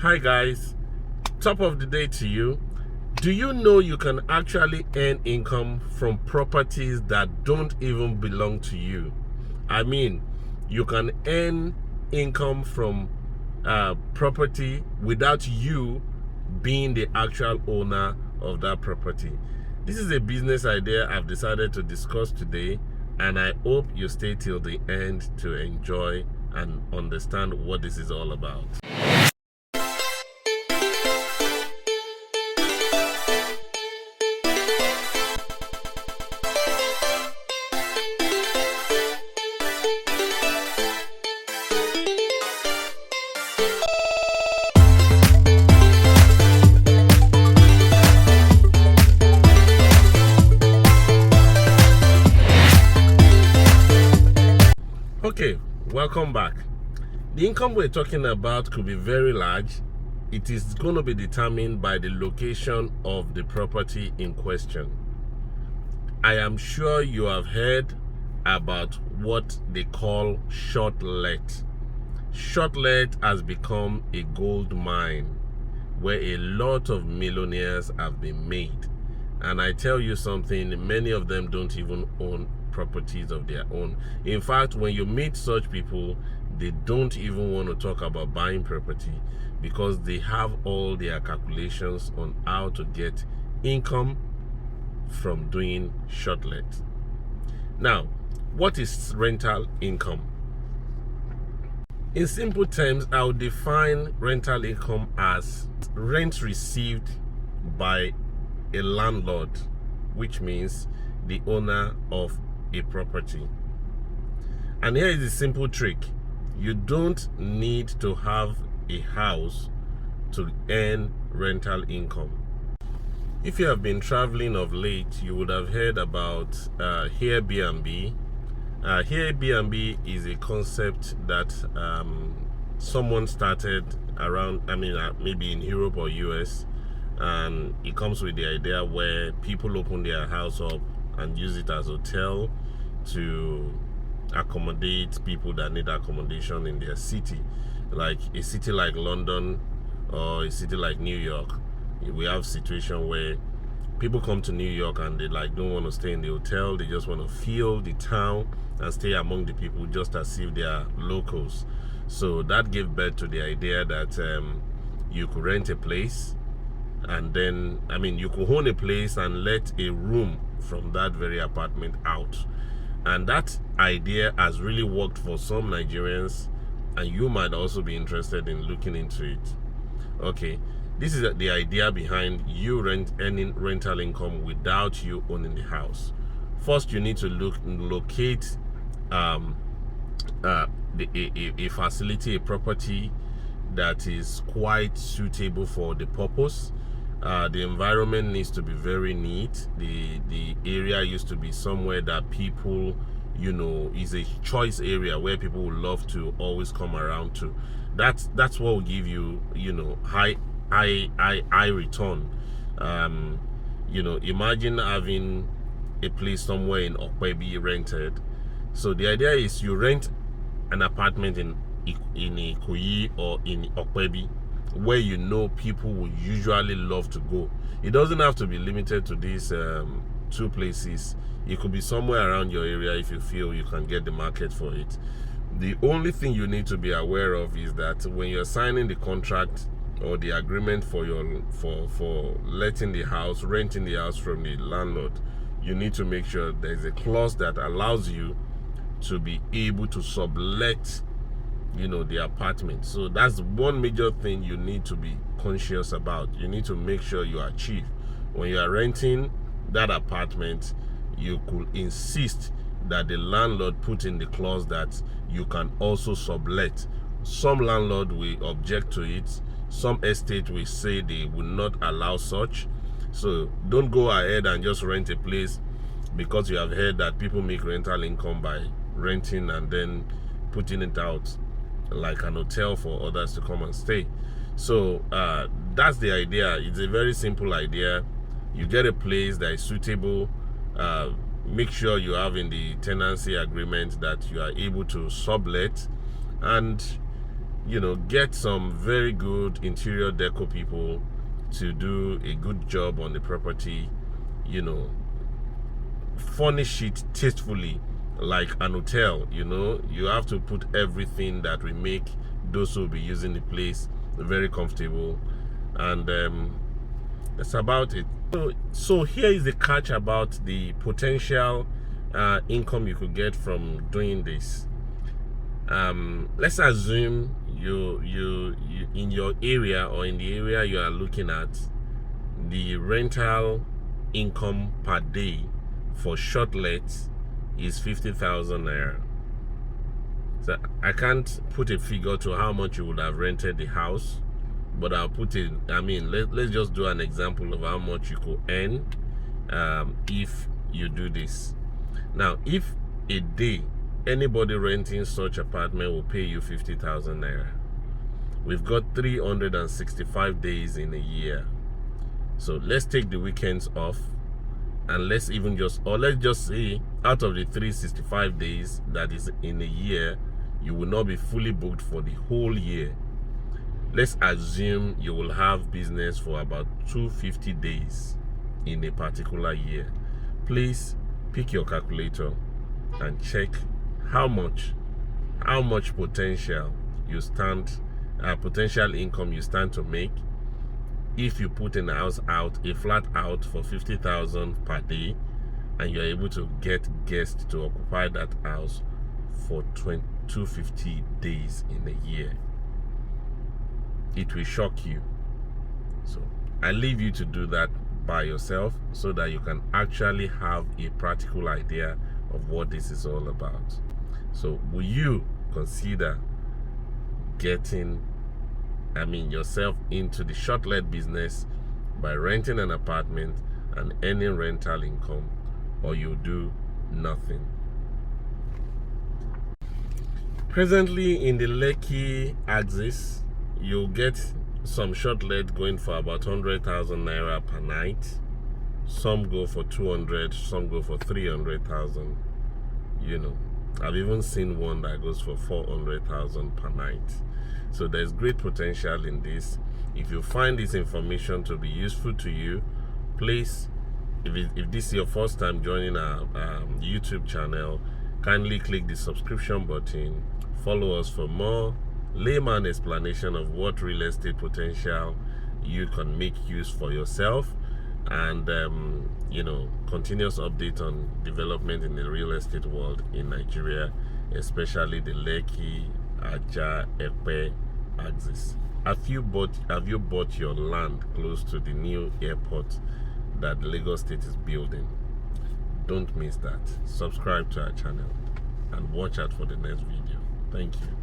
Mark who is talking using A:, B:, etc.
A: Hi guys, top of the day to you. Do you know you can actually earn income from properties that don't even belong to you? I mean, you can earn income from property without you being the actual owner of that property. This is a business idea I've decided to discuss today, and I hope you stay till the end to enjoy and understand what this is all about. Okay, welcome back. The income we're talking about could be very large. It is going to be determined by the location of the property in question. I am sure you have heard about what they call short let. Short let has become a gold mine where a lot of millionaires have been made. And I tell you something, many of them don't even own properties of their own. In fact, when you meet such people, they don't even want to talk about buying property because they have all their calculations on how to get income from doing short let. Now, what is rental income? In simple terms, I would define rental income as rent received by a landlord, which means the owner of a property. And here is a simple trick. You don't need to have a house to earn rental income. If you have been traveling of late, you would have heard about Airbnb. Airbnb is a concept that someone started around, maybe in Europe or US, and it comes with the idea where people open their house up and use it as a hotel to accommodate people that need accommodation in their city. Like a city like London or a city like New York, we have a situation where people come to New York and they don't want to stay in the hotel. They just want to feel the town and stay among the people just as if they are locals. So that gave birth to the idea that you could rent a place, and then you could own a place and let a room from that very apartment out. And that idea has really worked for some Nigerians, and you might also be interested in looking into it. Okay, this is the idea behind you earning rental income without you owning the house. First, you need to locate a facility, a property that is quite suitable for the purpose. The environment needs to be very neat. The area used to be somewhere that people, is a choice area where people would love to always come around to. That's what will give you, high return. Imagine having a place somewhere in 𝐥𝐻𝐵e rented. So the idea is you rent an apartment in 𝐦𝐨𝐻𝐿 or in 𝐥𝐻𝐵e, where people will usually love to go. It doesn't have to be limited to these two places. It could be somewhere around your area if you feel you can get the market for it. The only thing you need to be aware of is that when you're signing the contract or the agreement for letting the house, renting the house from the landlord, you need to make sure there's a clause that allows you to be able to sublet the apartment. So that's one major thing you need to be conscious about. You need to make sure you achieve. When you are renting that apartment, you could insist that the landlord put in the clause that you can also sublet. Some landlord will object to it. Some estate will say they will not allow such. So don't go ahead and just rent a place because you have heard that people make rental income by renting and then putting it out like an hotel for others to come and stay. So that's the idea. It's a very simple idea. You get a place that is suitable. Make sure you have in the tenancy agreement that you are able to sublet, and you know, get some very good interior deco people to do a good job on the property, you know, furnish it tastefully like an hotel. You know, you have to put everything that will make those who will be using the place very comfortable, and that's about it. So here is the catch about the potential income you could get from doing this. Let's assume you in your area, or in the area you are looking at, the rental income per day for short lets is 50,000 naira. So I can't put a figure to how much you would have rented the house, but I'll put it, I mean, let's just do an example of how much you could earn if you do this. Now, if a day anybody renting such apartment will pay you 50,000 naira, we've got 365 days in a year. So let's take the weekends off, and let's just say out of the 365 days that is in a year, you will not be fully booked for the whole year. Let's assume you will have business for about 250 days in a particular year. Please pick your calculator and check how much potential income you stand to make if you put a flat out for 50,000 per day, and you're able to get guests to occupy that house for 250 days in a year. It will shock you. So I leave you to do that by yourself, so that you can actually have a practical idea of what this is all about. So will you consider getting yourself into the short-let business by renting an apartment and earning rental income, or you do nothing? Presently in the Lekki axis, you'll get some short-let going for about 100,000 naira per night. Some go for 200, some go for 300,000. You know, I've even seen one that goes for 400,000 per night. So there's great potential in this. If you find this information to be useful to you, please, if this is your first time joining our YouTube channel, kindly click the subscription button. Follow us for more layman explanation of what real estate potential you can make use for yourself, and you know, continuous update on development in the real estate world in Nigeria, especially the Lekki, Ajeigbe axis. Have you bought your land close to the new airport that Lagos State is building? Don't miss that. Subscribe to our channel and watch out for the next video. Thank you.